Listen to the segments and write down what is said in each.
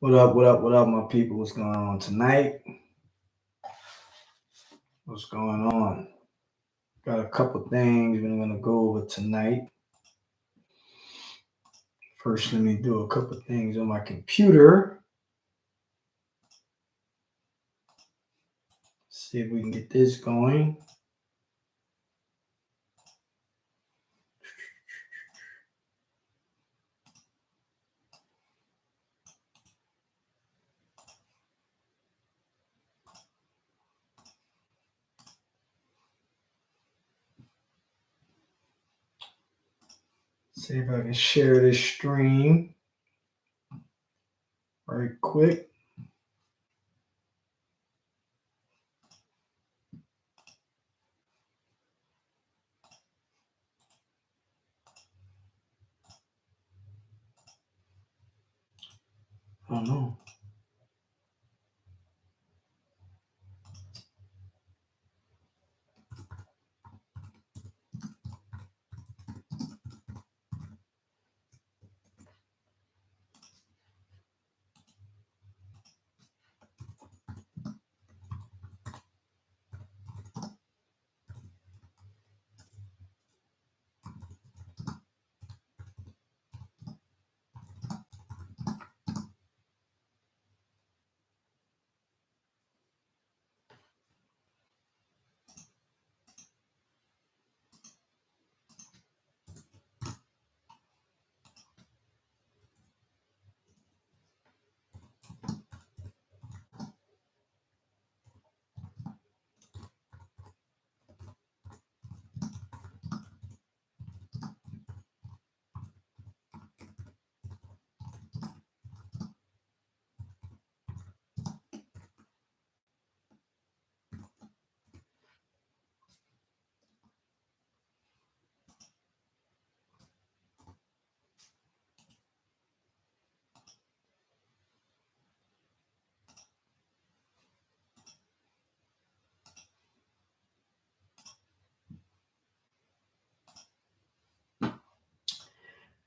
What up, my people? What's going on tonight? What's going on? Got a couple things we're gonna go over tonight. First, let me do a couple things on my computer. See if we can get this going. See if I can share this stream right quick. I don't know.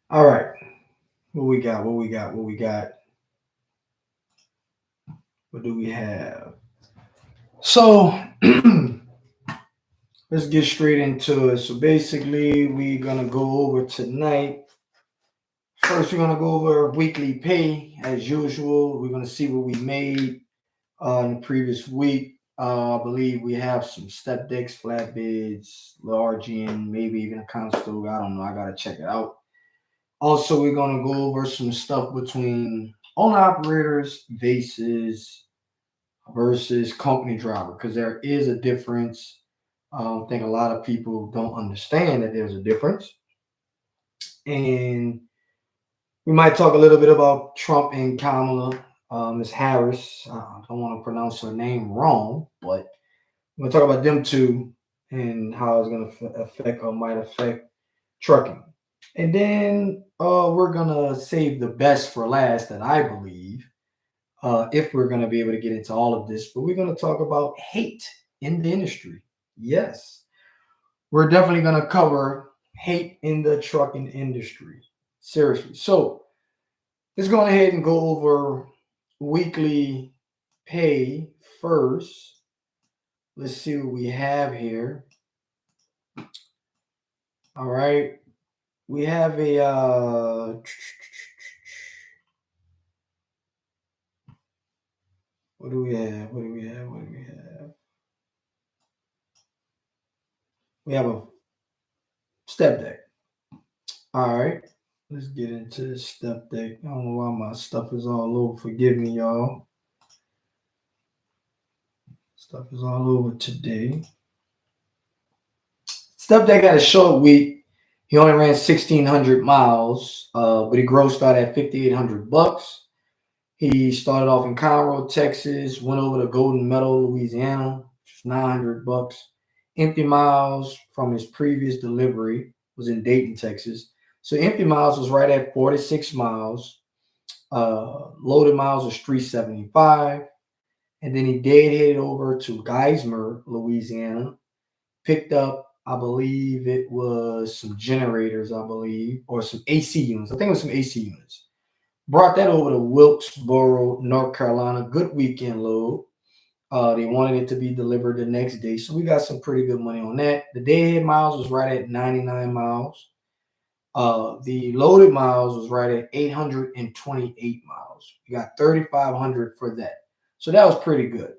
All right. What we got? What do we have? So let's get straight into it. So basically, we're gonna go over tonight. First, we're gonna go over weekly pay as usual. We're gonna see what we made in the previous week. I believe we have some step decks, flatbeds, large end, maybe even a console. I don't know. I gotta check it out. Also, we're gonna go over some stuff between owner operators, vases versus company driver, because there is a difference. I think a lot of people don't understand that there's a difference. And we might talk a little bit about Trump and Kamala, Ms. Harris. I don't want to pronounce her name wrong, but we're going to talk about them two and how it's going to affect or might affect trucking. And then we're going to save the best for last, that I believe, if we're going to be able to get into all of this. But we're going to talk about hate in the industry. Yes, we're definitely going to cover hate in the trucking industry. Seriously. So let's go ahead and go over weekly pay first. Let's see what we have here. All right. We have a what do we have? We have a step deck. All right. Let's get into this step deck. I don't know why my stuff is all over. Forgive me, y'all. Stuff is all over today. Step deck had a short week. He only ran 1,600 miles, but he grossed out at $5,800. He started off in Conroe, Texas, went over to Golden Meadow, Louisiana, which is $900. Empty miles from his previous delivery was in Dayton, Texas. So empty miles was right at 46 miles. Loaded miles was 375. And then he headed over to Geismar, Louisiana, picked up, I believe it was some generators, or some AC units. I think it was some AC units. Brought that over to Wilkesboro, North Carolina. Good weekend load. They wanted it to be delivered the next day, so we got some pretty good money on that. The deadhead miles was right at 99 miles. The loaded miles was right at 828 miles. We got 3,500 for that, so that was pretty good.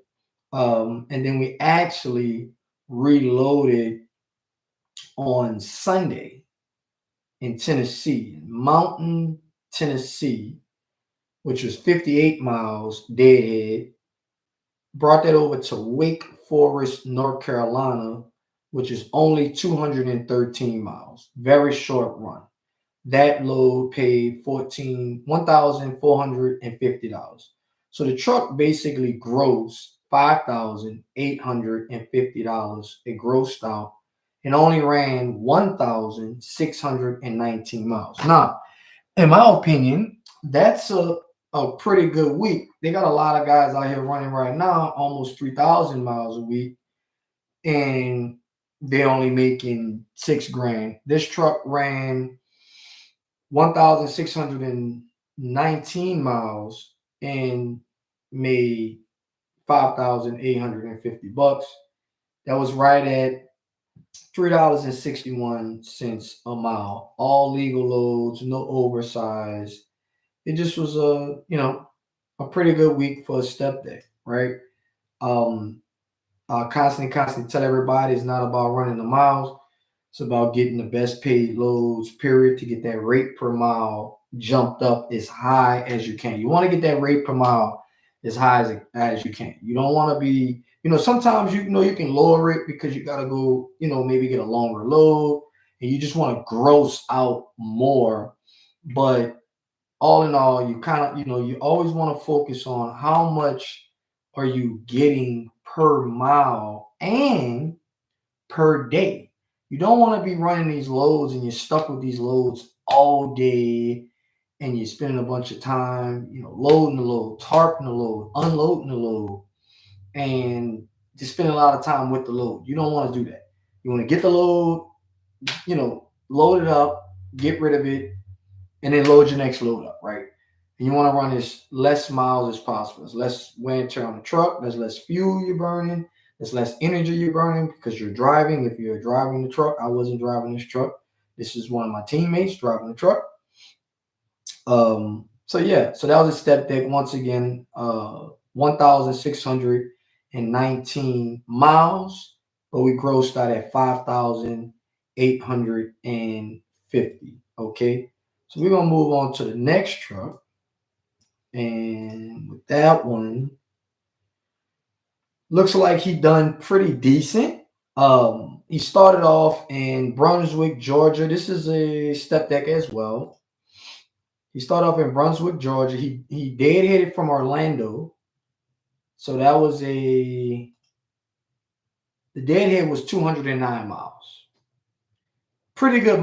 And then we actually reloaded on Sunday in Tennessee, in Mountain, Tennessee, which was 58 miles deadhead. Brought that over to Wake Forest, North Carolina, which is only 213 miles. Very short run. That load paid $1,450. So the truck basically grossed $5,850. It grossed out and only ran 1,619 miles. Now, in my opinion, that's a pretty good week. They got a lot of guys out here running right now, almost 3,000 miles a week, and they're only making $6,000. This truck ran 1,619 miles and made $5,850. That was right at $3.61 a mile. All legal loads, no oversized. It just was a pretty good week for a step day, right? Constantly tell everybody it's not about running the miles. It's about getting the best paid loads, period, to get that rate per mile jumped up as high as you can. You want to get that rate per mile as high as you can. You don't want to be, sometimes you can lower it because you got to go, maybe get a longer load and you just want to gross out more. But all in all, you kind of, you always want to focus on how much are you getting per mile and per day. You don't want to be running these loads and you're stuck with these loads all day and you're spending a bunch of time, loading the load, tarping the load, unloading the load, and just spending a lot of time with the load. You don't want to do that. You want to get the load, load it up, get rid of it, and then load your next load up, right? And you want to run as less miles as possible. There's less wear and tear on the truck. There's less fuel you're burning. There's less energy you're burning because you're driving. If you're driving the truck, I wasn't driving this truck. This is one of my teammates driving the truck. So that was a step deck once again. 1,619 miles, but we grossed out at 5,850. Okay, so we're gonna move on to the next truck, and with that one, looks like he done pretty decent. He started off in Brunswick, Georgia. This is a step deck as well. He started off in Brunswick, Georgia. He deadheaded from Orlando. So that was the deadhead was 209 miles. Pretty good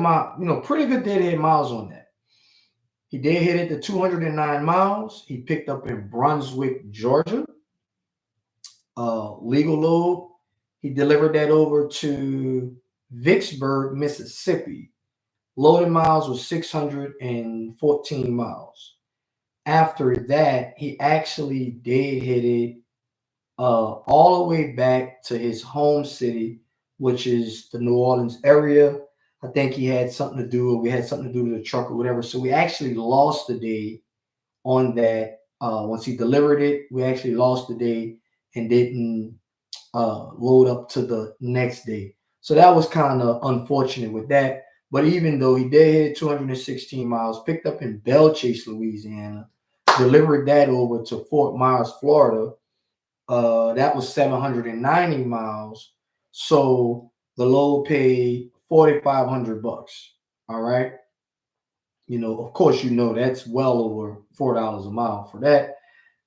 pretty good deadhead miles on that. He deadheaded the 209 miles. He picked up in Brunswick, Georgia. Legal load. He delivered that over to Vicksburg, Mississippi. Loaded miles was 614 miles. After that, he actually deadheaded all the way back to his home city, which is the New Orleans area. I think he had something to do, or we had something to do to the truck or whatever. So we actually lost the day on that. Once he delivered it, we actually lost the day and didn't load up to the next day. So that was kind of unfortunate with that. But even though he did hit 216 miles, picked up in Bellchase, Louisiana, delivered that over to Fort Myers, Florida. That was 790 miles. So the load paid $4,500. All right. Of course, that's well over $4 a mile for that.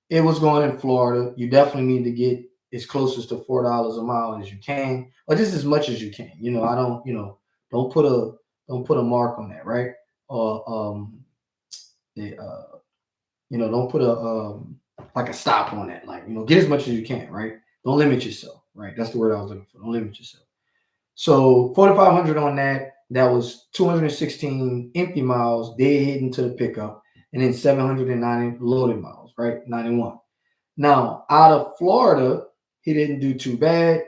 It was going in Florida. You definitely need to get as close to $4 a mile as you can, or just as much as you can. I don't, don't put a mark on that, right? Or don't put a like a stop on that. Like, get as much as you can, right? Don't limit yourself, right? That's the word I was looking for. Don't limit yourself. So 4,500 on that. That was 216 empty miles deadheading to the pickup. and then 790 loaded miles, right? 91. Now, out of Florida, he didn't do too bad.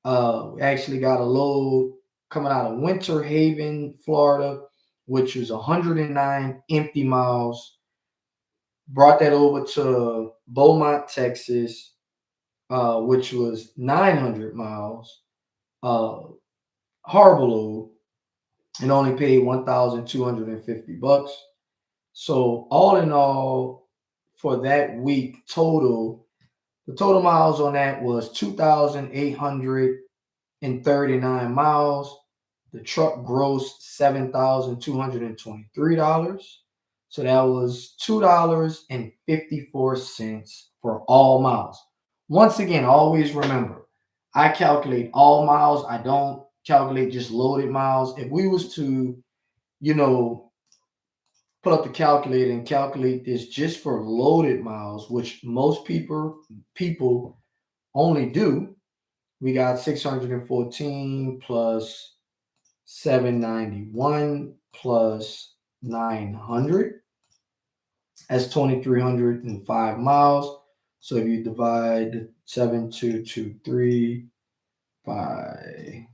We actually got a load coming out of Winter Haven, Florida, which was 109 empty miles. Brought that over to Beaumont, Texas, which was 900 miles. Horrible load, and only paid $1,250. So all in all, for that week total, the total miles on that was 2,839 miles. The truck grossed $7,223. So that was $2.54 for all miles. Once again, always remember, I calculate all miles. I don't calculate just loaded miles. If we was to, pull up the calculator and calculate this just for loaded miles, which most people only do, we got 614 plus 791 plus 900. That's 2,305 miles. So if you divide 7,223 by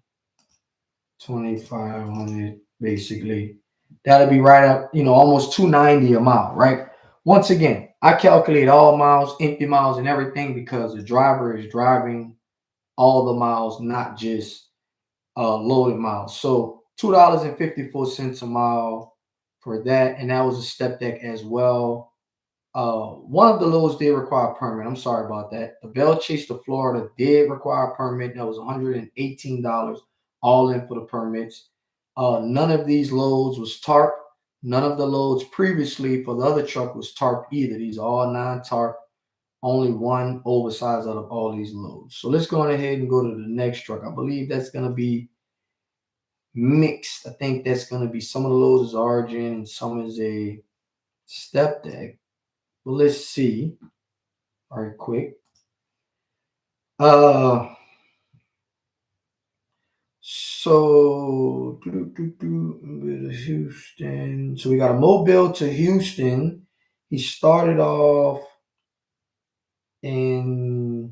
2,500, basically, that'll be right up, almost 290 a mile, right? Once again, I calculate all miles, empty miles, and everything because the driver is driving all the miles, not just loaded miles. So $2.54 a mile for that, and that was a step deck as well. One of the loads did require a permit. I'm sorry about that. The Bell Chase to Florida did require a permit. That was $118 all in for the permits. None of these loads was tarp. None of the loads previously for the other truck was tarp either. These are all non-tarp. Only one oversized out of all these loads. So let's go on ahead and go to the next truck. I believe that's going to be mixed. I think that's going to be some of the loads is Origin and some is a step deck. Well, let's see. All right, quick. So Houston. So we got a Mobile to Houston. He started off in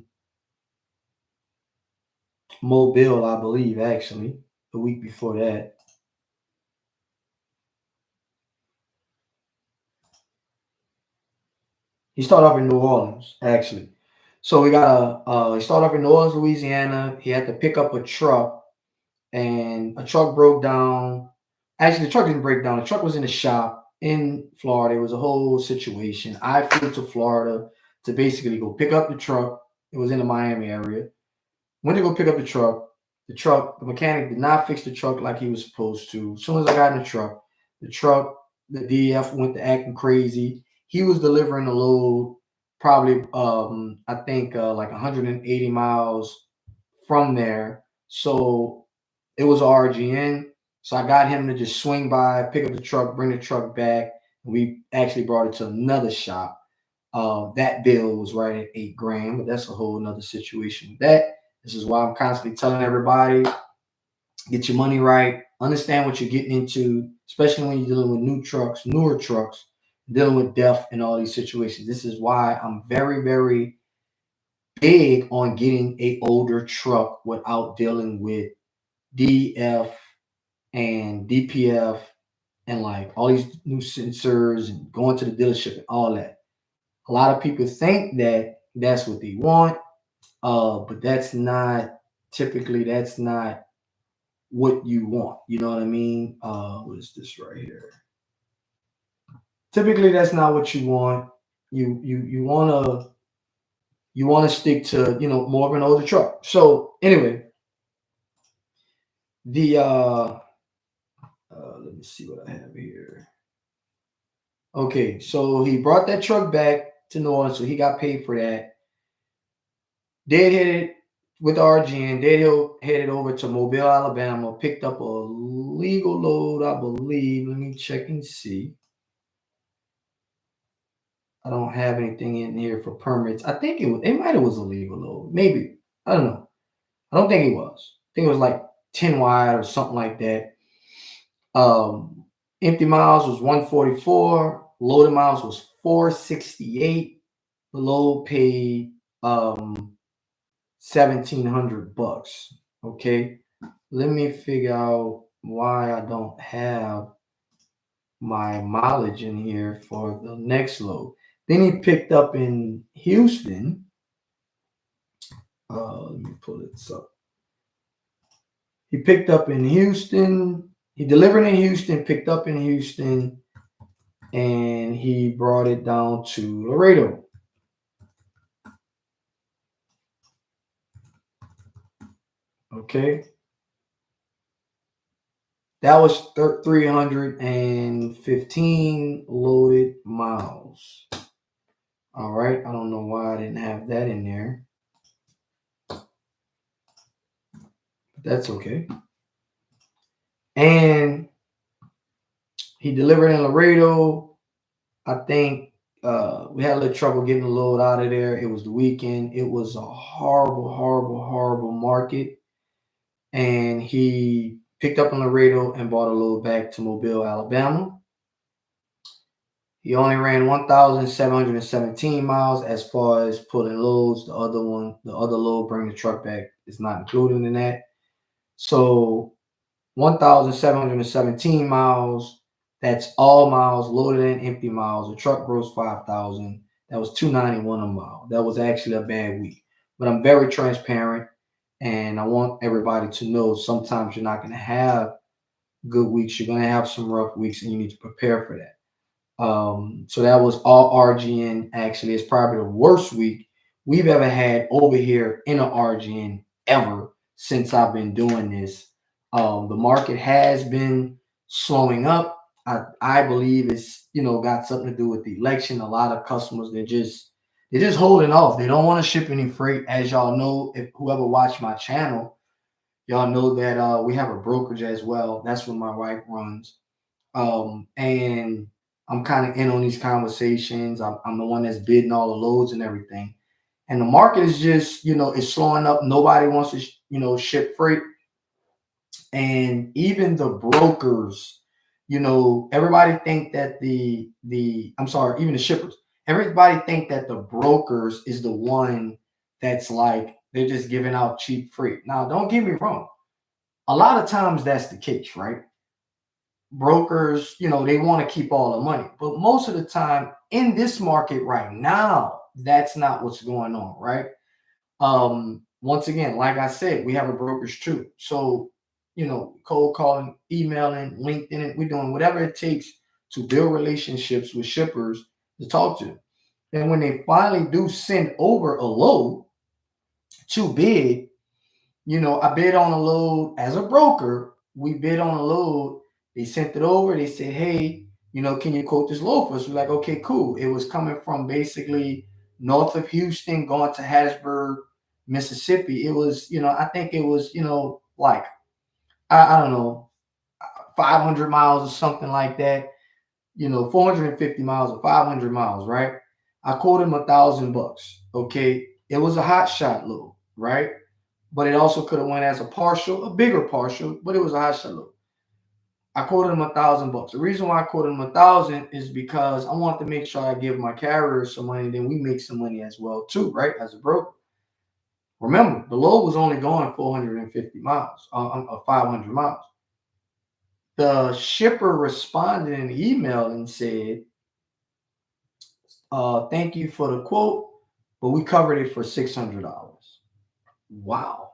Mobile, I believe, actually, the week before that. He started off in New Orleans, actually. So we got he started off in New Orleans, Louisiana. He had to pick up a truck, and a truck broke down. Actually, the truck didn't break down. The truck was in the shop in Florida. It was a whole situation. I flew to Florida to basically go pick up the truck. It was in the Miami area. Went to go pick up the truck. The mechanic did not fix the truck like he was supposed to. As soon as I got in the truck, the DF went to acting crazy. He was delivering a load probably, I think, like 180 miles from there. So it was RGN. So I got him to just swing by, pick up the truck, bring the truck back. We actually brought it to another shop. That bill was right at $8,000, but that's a whole nother situation with that. This is why I'm constantly telling everybody, get your money right, understand what you're getting into, especially when you're dealing with newer trucks, dealing with death and all these situations. This is why I'm very, very big on getting a older truck without dealing with DF and DPF and like all these new sensors and going to the dealership and all that. A lot of people think that that's what they want, but that's not what you want. You know what I mean? What is this right here? Typically, that's not what you want. You want to stick to more of an older truck. So anyway, the let me see what I have here. Okay, so he brought that truck back to New Orleans, so he got paid for that. Did hit it with RGN. Did headed over to Mobile, Alabama. Picked up a legal load, I believe. Let me check and see. I don't have anything in here for permits. I think it might have was a legal load. Maybe. I don't know. I don't think it was. I think it was like 10 wide or something like that. Empty miles was 144. loaded miles was 468. The load paid $1,700. Okay, let me figure out why I don't have my mileage in here for the next load. Then he picked up in Houston. Let me pull this up. He picked up in Houston. He delivered in Houston, picked up in Houston, and he brought it down to Laredo. Okay. That was 315 loaded miles. All right. I don't know why I didn't have that in there. But that's okay. And he delivered in Laredo. I think we had a little trouble getting the load out of there. It was the weekend. It was a horrible, horrible, horrible market. And he picked up in Laredo and brought a load back to Mobile, Alabama. He only ran 1,717 miles as far as pulling loads. The other load, bringing the truck back, is not included in that. So 1,717 miles. That's all miles, loaded and empty miles. The truck grossed 5,000. That was $291 a mile. That was actually a bad week. But I'm very transparent, and I want everybody to know sometimes you're not going to have good weeks. You're going to have some rough weeks, and you need to prepare for that. So that was all RGN. Actually, it's probably the worst week we've ever had over here in an RGN ever since I've been doing this. The market has been slowing up. I believe it's got something to do with the election. A lot of customers, they're just holding off. They don't want to ship any freight. As y'all know, if whoever watched my channel, y'all know that we have a brokerage as well. That's what my wife runs. And I'm kind of in on these conversations. I'm the one that's bidding all the loads and everything. And the market is just, it's slowing up. Nobody wants to, ship freight. And even the brokers, everybody think that even the shippers, everybody think that the brokers is the one that's like, they're just giving out cheap freight. Now, don't get me wrong. A lot of times that's the case, right? Brokers, they want to keep all the money. But most of the time in this market right now, that's not what's going on, right? Once again, like I said, we have a brokerage too. So, cold calling, emailing, LinkedIn, we're doing whatever it takes to build relationships with shippers to talk to them. And when they finally do send over a load to bid, I bid on a load as a broker. We bid on a load. They sent it over. They said, hey, can you quote this load for us? We're like, okay, cool. It was coming from basically north of Houston going to Hattiesburg, Mississippi. It was, I think it was, like, I don't know, 500 miles or something like that, 450 miles or 500 miles, right? I quoted him $1,000. Okay. It was a hot shot load, right? But it also could have went as a bigger partial, but it was a hot shot load. I quoted him $1,000. The reason why I quoted him 1,000 is because I want to make sure I give my carrier some money, then we make some money as well too, right? As a broker. Remember, the load was only going 450 miles, 500 miles. The shipper responded in an email and said, thank you for the quote, but we covered it for $600. Wow.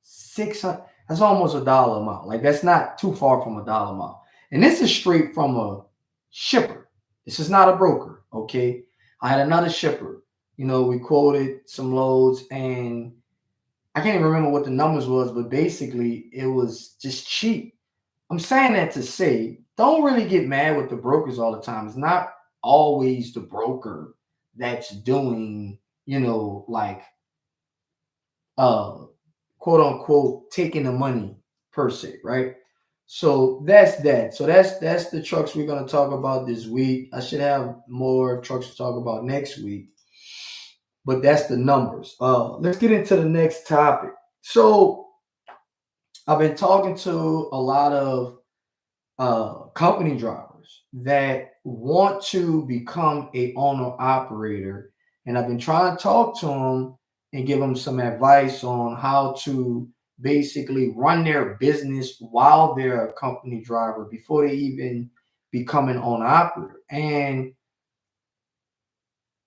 600. That's almost $1 a mile. Like, that's not too far from $1 a mile. And this is straight from a shipper. This is not a broker. Okay. I had another shipper. We quoted some loads, and I can't even remember what the numbers was, but basically it was just cheap. I'm saying that to say, don't really get mad with the brokers all the time. It's not always the broker that's doing, like, quote unquote, taking the money per se, right? So that's that. So that's the trucks we're going to talk about this week. I should have more trucks to talk about next week, but that's the numbers. Let's get into the next topic. So I've been talking to a lot of company drivers that want to become a owner operator, and I've been trying to talk to them and give them some advice on how to basically run their business while they're a company driver before they even become an owner operator. And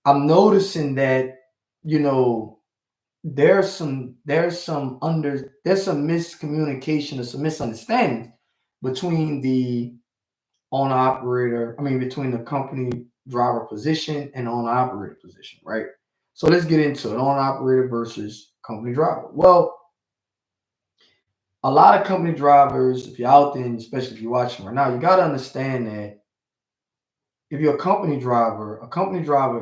I'm noticing that, you know, there's some miscommunication or some misunderstandings between the owner operator, between the company driver position and owner operator position, right? So let's get into it. Owner operator versus company driver. Well, a lot of company drivers, if you're out there, and especially if you're watching right now, you got to understand that if you're a company driver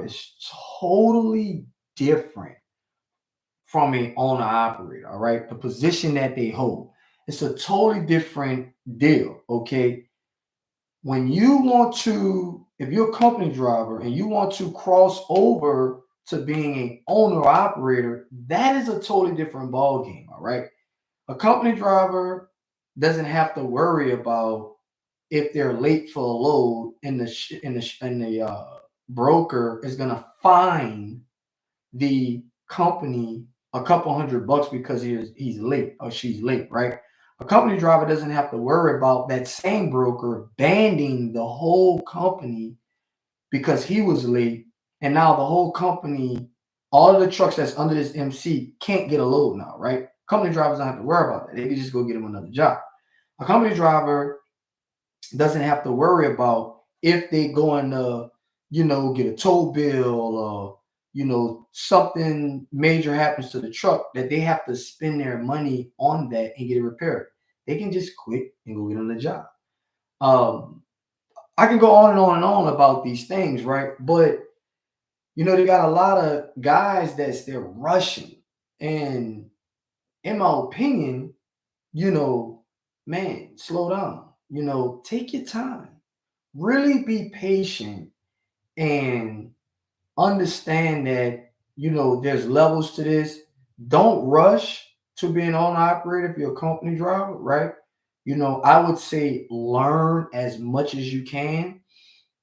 is totally different from a owner operator. All right, the position that they hold, it's a totally different deal. Okay, when you want to, if you're a company driver and you want to cross over to being an owner operator, that is a totally different ball game. All right, a company driver doesn't have to worry about if they're late for a load and the broker is going to fine the company a couple $100 because he's late or she's late, right? A company driver doesn't have to worry about that same broker banding the whole company because he was late, and now the whole company, all of the trucks that's under this MC can't get a load now, right? Company drivers don't have to worry about that. They can just go get them another job. A company driver doesn't have to worry about if they going to, get a tow bill or, something major happens to the truck that they have to spend their money on that and get it repaired. They can just quit and go get another job. I can go on and on and on about these things, right? But, they got a lot of guys they're rushing. And in my opinion, man, slow down. Take your time. Really be patient and understand that, there's levels to this. Don't rush to be an owner operator if you're a company driver, right? I would say learn as much as you can.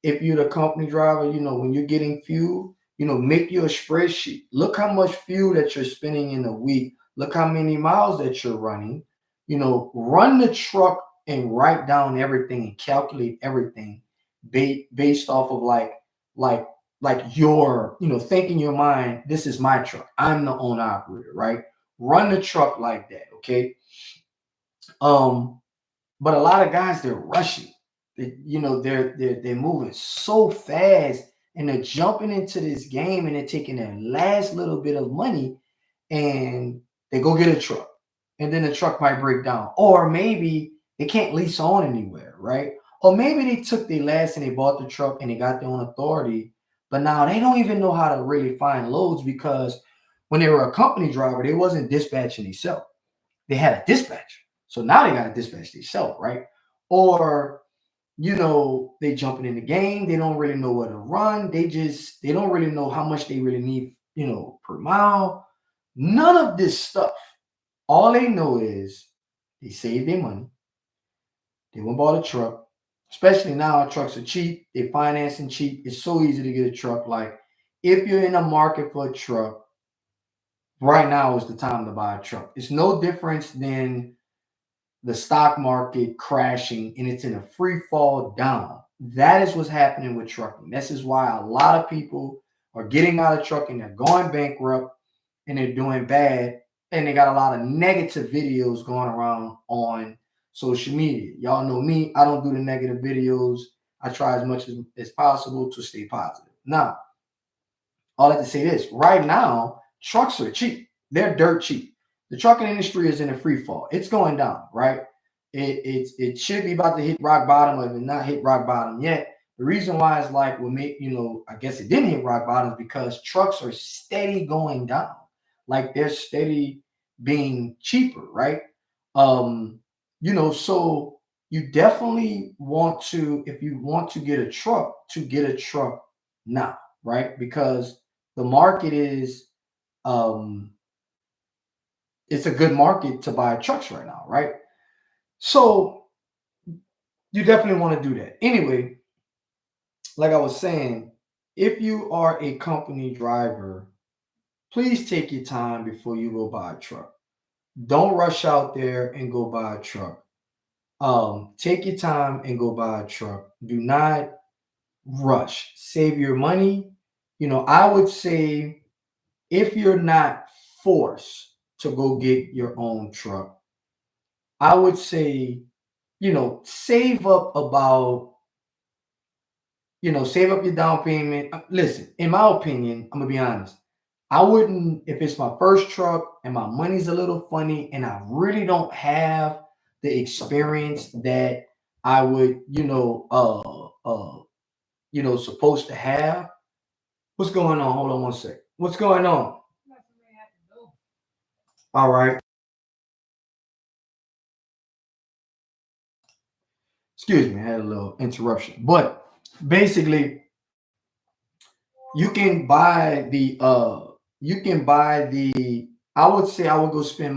If you're the company driver, when you're getting fuel, make your spreadsheet. Look how much fuel that you're spending in a week. Look how many miles that you're running. Run the truck and write down everything and calculate everything based off of like your, think in your mind, this is my truck. I'm the owner operator, right? Run the truck like that, okay? But a lot of guys, they're rushing. They're moving so fast and they're jumping into this game and they're taking their last little bit of money and they go get a truck. And then the truck might break down. Or maybe they can't lease on anywhere, right? Or maybe they took their last and they bought the truck and they got their own authority, but now they don't even know how to really find loads because when they were a company driver, they wasn't dispatching themselves. They had a dispatcher. So now they got to dispatch themselves, right? Or, they jumping in the game. They don't really know where to run. They don't really know how much they really need, per mile. None of this stuff. All they know is they save their money. They went and bought a truck. Especially now, trucks are cheap. They're financing cheap. It's so easy to get a truck. Like, if you're in a market for a truck, right now is the time to buy a truck. It's no difference than the stock market crashing and it's in a free fall down. That is what's happening with trucking. This is why a lot of people are getting out of trucking. They're going bankrupt and they're doing bad. And they got a lot of negative videos going around on social media. Y'all know me. I don't do the negative videos. I try as much as possible to stay positive. Now, I'll have to say this. Right now, trucks are cheap. They're dirt cheap. The trucking industry is in a free fall. It's going down, right? It should be about to hit rock bottom, or if it's not hit rock bottom yet. The reason why it's like I guess it didn't hit rock bottom is because trucks are steady going down. Like they're steady being cheaper, right? So you definitely want to, if you want to get a truck now, right? Because the market is it's a good market to buy trucks right now, right? So you definitely want to do that. Anyway, like I was saying, if you are a company driver, please take your time before you go buy a truck. Don't rush out there and go buy a truck. Take your time and go buy a truck. Do not rush. Save your money. I would say if you're not forced to go get your own truck, I would say, save up about, save up your down payment. Listen, in my opinion, I'm gonna be honest. I wouldn't, if it's my first truck and my money's a little funny and I really don't have the experience that I would, supposed to have. What's going on? Hold on one sec. What's going on? All right. Excuse me, I had a little interruption. But basically, you can buy the I would say I would go spend